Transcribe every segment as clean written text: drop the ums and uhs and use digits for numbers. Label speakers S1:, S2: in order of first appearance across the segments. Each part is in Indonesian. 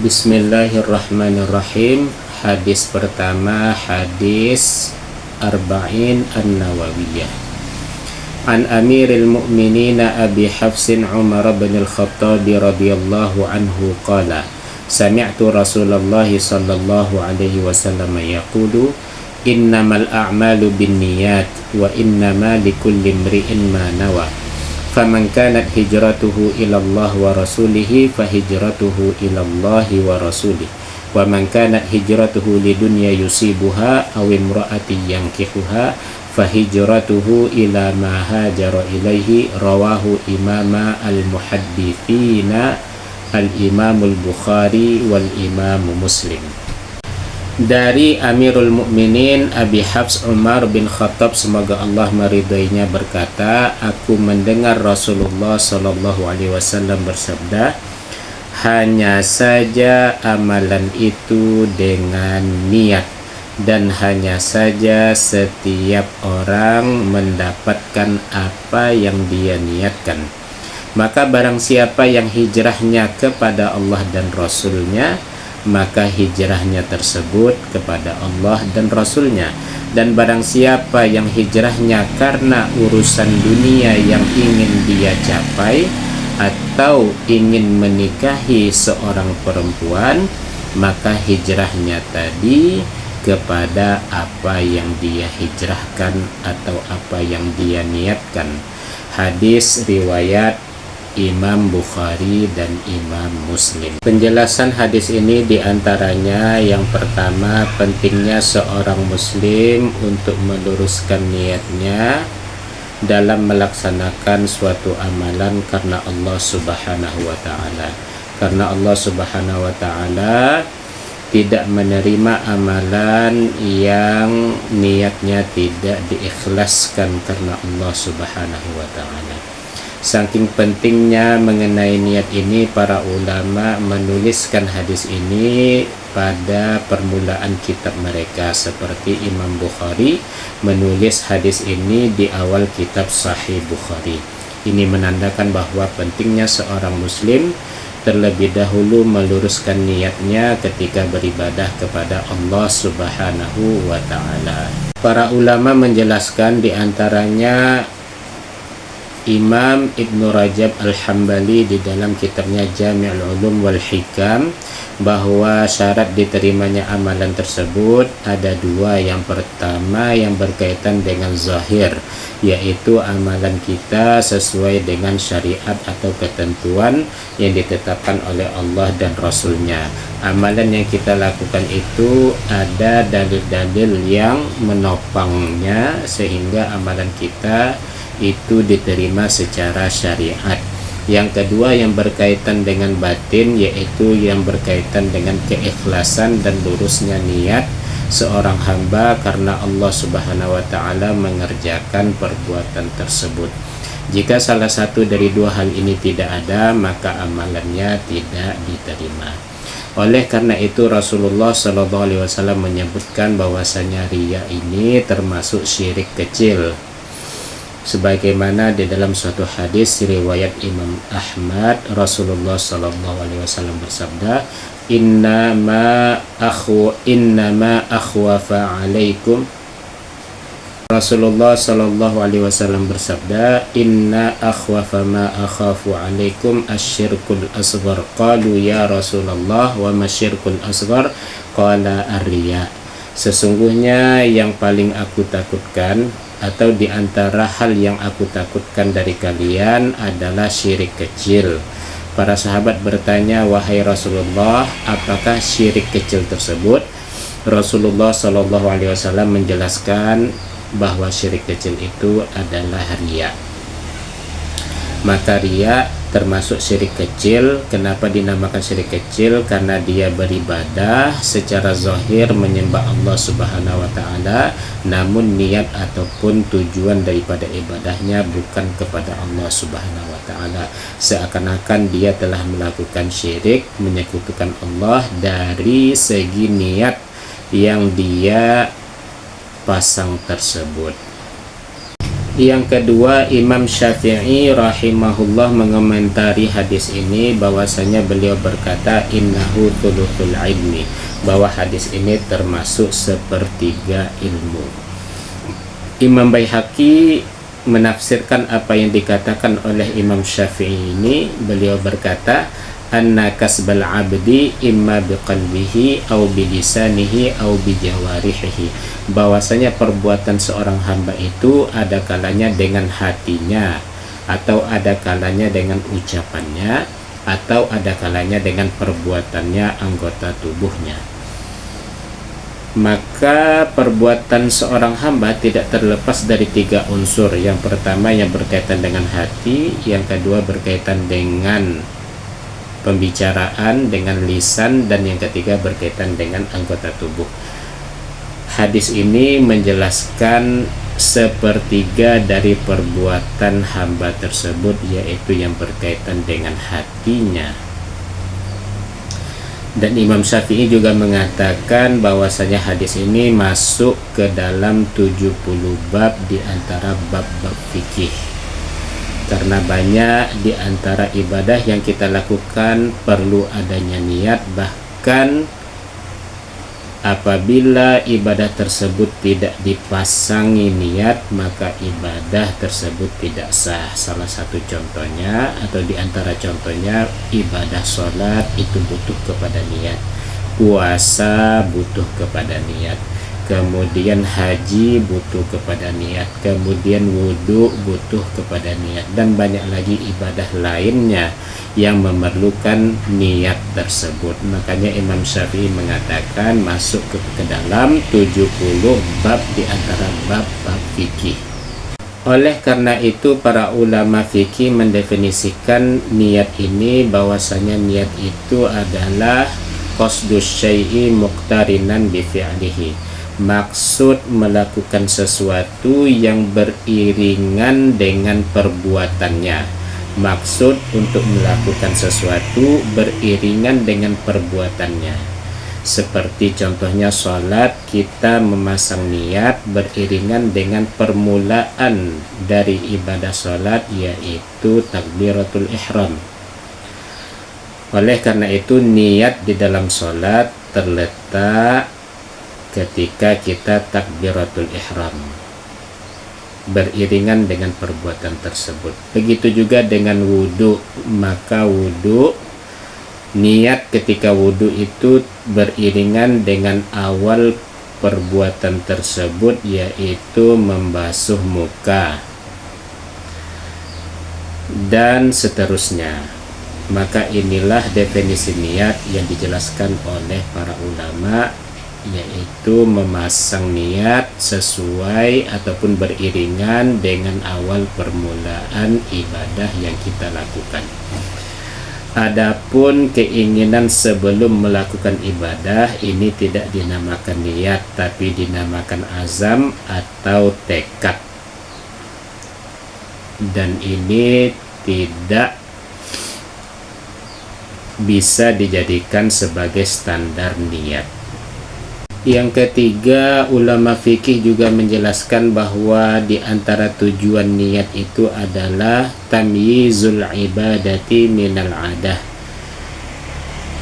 S1: Bismillahirrahmanirrahim. Hadis pertama, hadis Arba'in An-Nawawiyah. An Amiril Mu'minin Abi Hafsin Umar bin Al-Khattab radhiyallahu anhu qala sami'tu Rasulullah sallallahu alaihi wasallam yaqulu innamal a'malu binniyat wa innama likulli imri'in ma nawa. Faman kanat hijratuhu ilallah wa rasulihi fahijratuhu ilallahi wa rasulih wa man kanat hijratuhu lidunya yusibuha aw imra'atin yankihuha fahijratuhu ila ma hajara ilaihi. Rawahu imama al-muhaddithina al-imamul Bukhari wal imamu Muslim. Dari Amirul Mukminin Abi Hafs Umar bin Khattab, semoga Allah meridainya, berkata, aku mendengar Rasulullah Shallallahu Alaihi Wasallam bersabda, hanya saja amalan itu dengan niat, dan hanya saja setiap orang mendapatkan apa yang dia niatkan. Maka barang siapa yang hijrahnya kepada Allah dan Rasulnya, maka hijrahnya tersebut kepada Allah dan Rasulnya. Dan barang siapa yang hijrahnya karena urusan dunia yang ingin dia capai atau ingin menikahi seorang perempuan, maka hijrahnya tadi kepada apa yang dia hijrahkan atau apa yang dia niatkan. Hadis riwayat Imam Bukhari dan Imam Muslim. Penjelasan hadis ini diantaranya, yang pertama, pentingnya seorang muslim untuk meluruskan niatnya dalam melaksanakan suatu amalan karena Allah Subhanahu wa Ta'ala. Karena Allah Subhanahu wa Ta'ala tidak menerima amalan yang niatnya tidak diikhlaskan karena Allah Subhanahu wa Ta'ala. Saking pentingnya mengenai niat ini, para ulama menuliskan hadis ini pada permulaan kitab mereka, seperti Imam Bukhari menulis hadis ini di awal kitab Sahih Bukhari. Ini menandakan bahwa pentingnya seorang muslim terlebih dahulu meluruskan niatnya ketika beribadah kepada Allah Subhanahu wa Ta'ala. Para ulama menjelaskan, diantaranya Imam Ibnu Rajab Al-Hambali di dalam kitabnya Jami'ul Ulum wal Hikam, bahwa syarat diterimanya amalan tersebut ada dua. Yang pertama yang berkaitan dengan zahir, yaitu amalan kita sesuai dengan syariat atau ketentuan yang ditetapkan oleh Allah dan Rasulnya. Amalan yang kita lakukan itu ada dalil-dalil yang menopangnya sehingga amalan kita itu diterima secara syariat. Yang kedua yang berkaitan dengan batin, yaitu yang berkaitan dengan keikhlasan dan lurusnya niat seorang hamba karena Allah Subhanahu wa Ta'ala mengerjakan perbuatan tersebut. Jika salah satu dari dua hal ini tidak ada, maka amalannya tidak diterima. Oleh karena itu Rasulullah SAW menyebutkan bahwasanya riya ini termasuk syirik kecil, sebagaimana di dalam suatu hadis riwayat Imam Ahmad, Rasulullah SAW bersabda, innama akhwafa alaikum. Rasulullah SAW bersabda, inna akhwafa ma akhafu alaikum asyirkul asghar. Qalu ya Rasulullah wa masyirkul asghar? Qala ar-riya. Sesungguhnya yang paling aku takutkan, atau di antara hal yang aku takutkan dari kalian adalah syirik kecil. Para sahabat bertanya, wahai Rasulullah, apakah syirik kecil tersebut? Rasulullah SAW menjelaskan bahwa syirik kecil itu adalah riya. Maka riya termasuk syirik kecil. Kenapa dinamakan syirik kecil? Karena dia beribadah secara zahir menyembah Allah Subhanahu wa Ta'ala, namun niat ataupun tujuan daripada ibadahnya bukan kepada Allah Subhanahu wa Ta'ala. Seakan-akan dia telah melakukan syirik, menyekutukan Allah dari segi niat yang dia pasang tersebut. Yang kedua, Imam Syafi'i rahimahullah mengomentari hadis ini bahwasanya beliau berkata innahu thuluthul ilmi, bahwa hadis ini termasuk sepertiga ilmu. Imam Baihaqi menafsirkan apa yang dikatakan oleh Imam Syafi'i ini. Beliau berkata anna kasbal abdi imma biqalbihi au bilisanihi au bijawarihi, bahwasanya perbuatan seorang hamba itu ada kalanya dengan hatinya, atau ada kalanya dengan ucapannya, atau ada kalanya dengan perbuatannya anggota tubuhnya. Maka perbuatan seorang hamba tidak terlepas dari tiga unsur. Yang pertama yang berkaitan dengan hati, yang kedua berkaitan dengan pembicaraan, dengan lisan, dan yang ketiga berkaitan dengan anggota tubuh. Hadis ini menjelaskan sepertiga dari perbuatan hamba tersebut, yaitu yang berkaitan dengan hatinya. Dan Imam Syafi'i juga mengatakan bahwasanya hadis ini masuk ke dalam 70 bab di antara bab-bab fikih. Karena banyak di antara ibadah yang kita lakukan perlu adanya niat, bahkan apabila ibadah tersebut tidak dipasangi niat, maka ibadah tersebut tidak sah. Salah satu contohnya, atau di antara contohnya, ibadah sholat itu butuh kepada niat, puasa butuh kepada niat, kemudian haji butuh kepada niat, kemudian wudhu butuh kepada niat, dan banyak lagi ibadah lainnya yang memerlukan niat tersebut. Makanya Imam Syafi'i mengatakan masuk ke dalam 70 bab di antara bab-bab fikih. Oleh karena itu para ulama fikih mendefinisikan niat ini bahwasanya niat itu adalah qasdus syai'i muqtarinan bi fi'lihi, maksud melakukan sesuatu yang beriringan dengan perbuatannya. Maksud untuk melakukan sesuatu beriringan dengan perbuatannya. Seperti contohnya sholat, kita memasang niat beriringan dengan permulaan dari ibadah sholat, yaitu takbiratul ihram. Oleh karena itu niat di dalam sholat terletak ketika kita takbiratul ihram, beriringan dengan perbuatan tersebut. Begitu juga dengan wudhu, maka wudhu, niat ketika wudhu itu beriringan dengan awal perbuatan tersebut, yaitu membasuh muka dan seterusnya. Maka inilah definisi niat yang dijelaskan oleh para ulama, yaitu memasang niat sesuai ataupun beriringan dengan awal permulaan ibadah yang kita lakukan. Adapun keinginan sebelum melakukan ibadah ini tidak dinamakan niat, tapi dinamakan azam atau tekad. Dan ini tidak bisa dijadikan sebagai standar niat. Yang ketiga, ulama fikih juga menjelaskan bahwa di antara tujuan niat itu adalah tamyizul ibadati minal adah,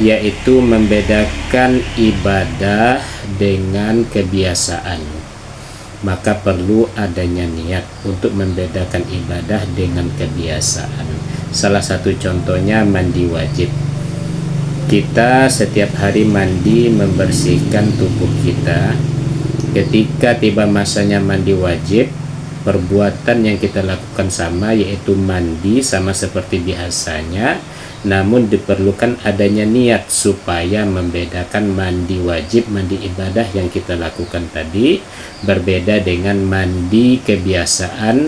S1: yaitu membedakan ibadah dengan kebiasaan. Maka perlu adanya niat untuk membedakan ibadah dengan kebiasaan. Salah satu contohnya mandi wajib. Kita setiap hari mandi membersihkan tubuh kita. Ketika tiba masanya mandi wajib, perbuatan yang kita lakukan sama, yaitu mandi sama seperti biasanya, namun diperlukan adanya niat supaya membedakan mandi wajib, mandi ibadah yang kita lakukan tadi, berbeda dengan mandi kebiasaan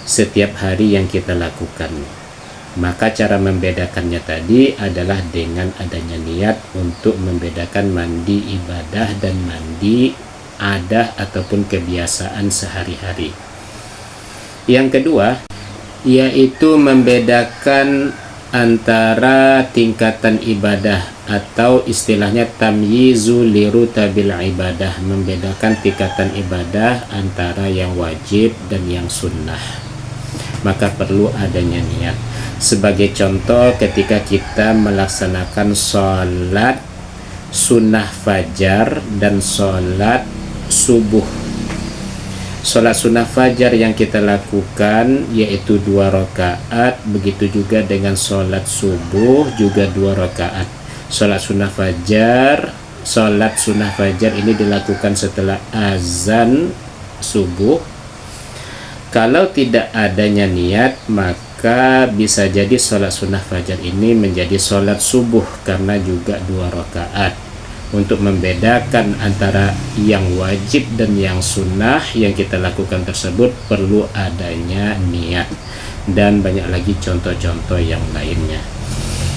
S1: setiap hari yang kita lakukan. Maka cara membedakannya tadi adalah dengan adanya niat untuk membedakan mandi ibadah dan mandi adah ataupun kebiasaan sehari-hari. Yang kedua, yaitu membedakan antara tingkatan ibadah atau istilahnya tamyizu lirutabil ibadah, membedakan tingkatan ibadah antara yang wajib dan yang sunnah. Maka perlu adanya niat. Sebagai contoh, ketika kita melaksanakan sholat sunnah fajar dan sholat subuh. Sholat sunnah fajar yang kita lakukan yaitu 2 rakaat, begitu juga dengan sholat subuh juga 2 rakaat. Sholat sunnah fajar ini dilakukan setelah azan subuh. Kalau tidak adanya niat, maka bisa jadi sholat sunnah fajar ini menjadi sholat subuh karena juga 2 rakaat. Untuk membedakan antara yang wajib dan yang sunnah yang kita lakukan tersebut perlu adanya niat, dan banyak lagi contoh-contoh yang lainnya.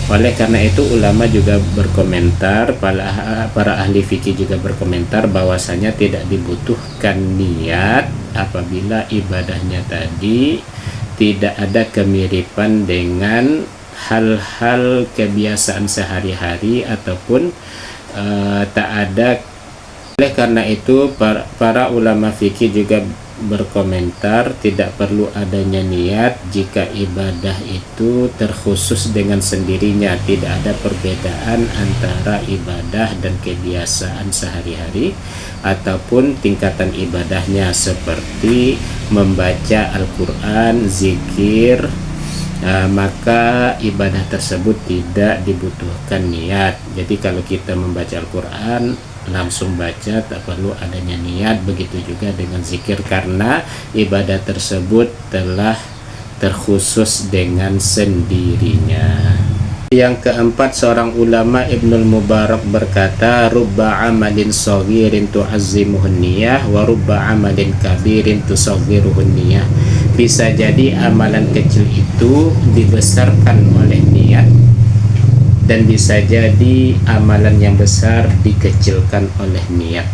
S1: Oleh karena itu ulama juga berkomentar, para ahli fikih juga berkomentar bahwasanya tidak dibutuhkan niat apabila ibadahnya tadi tidak ada kemiripan dengan hal-hal kebiasaan sehari-hari ataupun tak ada. Oleh karena itu para ulama fikih juga berkomentar tidak perlu adanya niat jika ibadah itu terkhusus dengan sendirinya, tidak ada perbedaan antara ibadah dan kebiasaan sehari-hari ataupun tingkatan ibadahnya seperti membaca Al-Quran, zikir. Maka ibadah tersebut tidak dibutuhkan niat. Jadi kalau kita membaca Al-Quran langsung baca, tak perlu adanya niat. Begitu juga dengan zikir karena ibadah tersebut telah terkhusus dengan sendirinya. Yang keempat, seorang ulama Ibnul Mubarak berkata, rubba amalin saghirin tu'azzimuhun niyah wa rubba amalin kabirin tusaghiruhun niyah. Bisa jadi amalan kecil itu dibesarkan oleh niat, dan bisa jadi amalan yang besar dikecilkan oleh niat.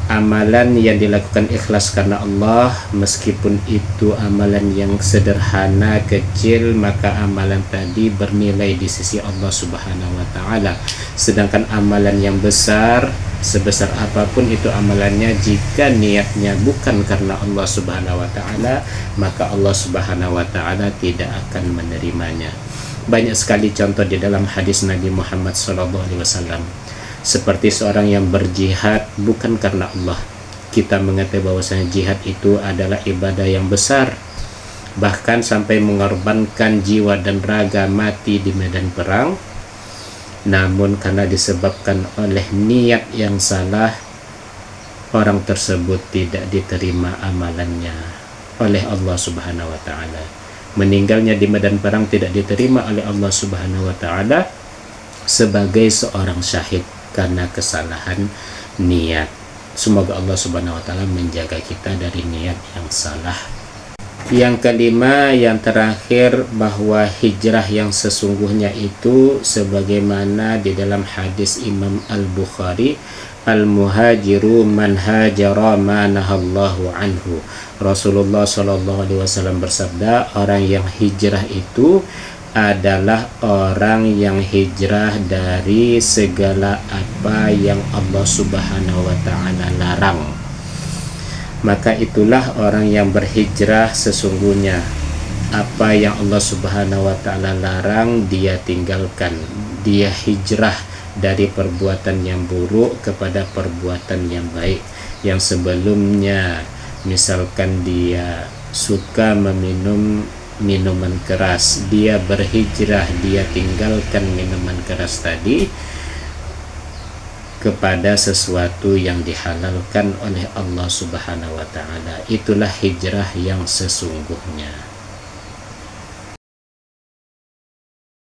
S1: Amalan yang dilakukan ikhlas karena Allah, meskipun itu amalan yang sederhana, kecil, maka amalan tadi bernilai di sisi Allah Subhanahu wa Ta'ala. Sedangkan amalan yang besar, sebesar apapun itu amalannya, jika niatnya bukan karena Allah Subhanahu wa Ta'ala, maka Allah Subhanahu wa Ta'ala tidak akan menerimanya. Banyak sekali contoh di dalam hadis Nabi Muhammad SAW. Seperti seorang yang berjihad bukan karena Allah. Kita mengetahui bahwasanya jihad itu adalah ibadah yang besar, bahkan sampai mengorbankan jiwa dan raga, mati di medan perang. Namun karena disebabkan oleh niat yang salah, orang tersebut tidak diterima amalannya oleh Allah Subhanahu wa Ta'ala. Meninggalnya di medan perang tidak diterima oleh Allah Subhanahu wa Ta'ala sebagai seorang syahid karena kesalahan niat. Semoga Allah Subhanahu wa Ta'ala menjaga kita dari niat yang salah. Yang kelima, yang terakhir, bahwa hijrah yang sesungguhnya itu sebagaimana di dalam hadis Imam Al-Bukhari, al-muhajiru man hajara ma nahallahu anhu. Rasulullah SAW bersabda, orang yang hijrah itu adalah orang yang hijrah dari segala apa yang Allah Subhanahu wa Ta'ala larang. Maka itulah orang yang berhijrah sesungguhnya. Apa yang Allah Subhanahu wa Ta'ala larang, dia tinggalkan. Dia hijrah dari perbuatan yang buruk kepada perbuatan yang baik. Yang sebelumnya misalkan dia suka meminum minuman keras, dia berhijrah, dia tinggalkan minuman keras tadi kepada sesuatu yang dihalalkan oleh Allah Subhanahu wa Ta'ala. Itulah hijrah yang sesungguhnya.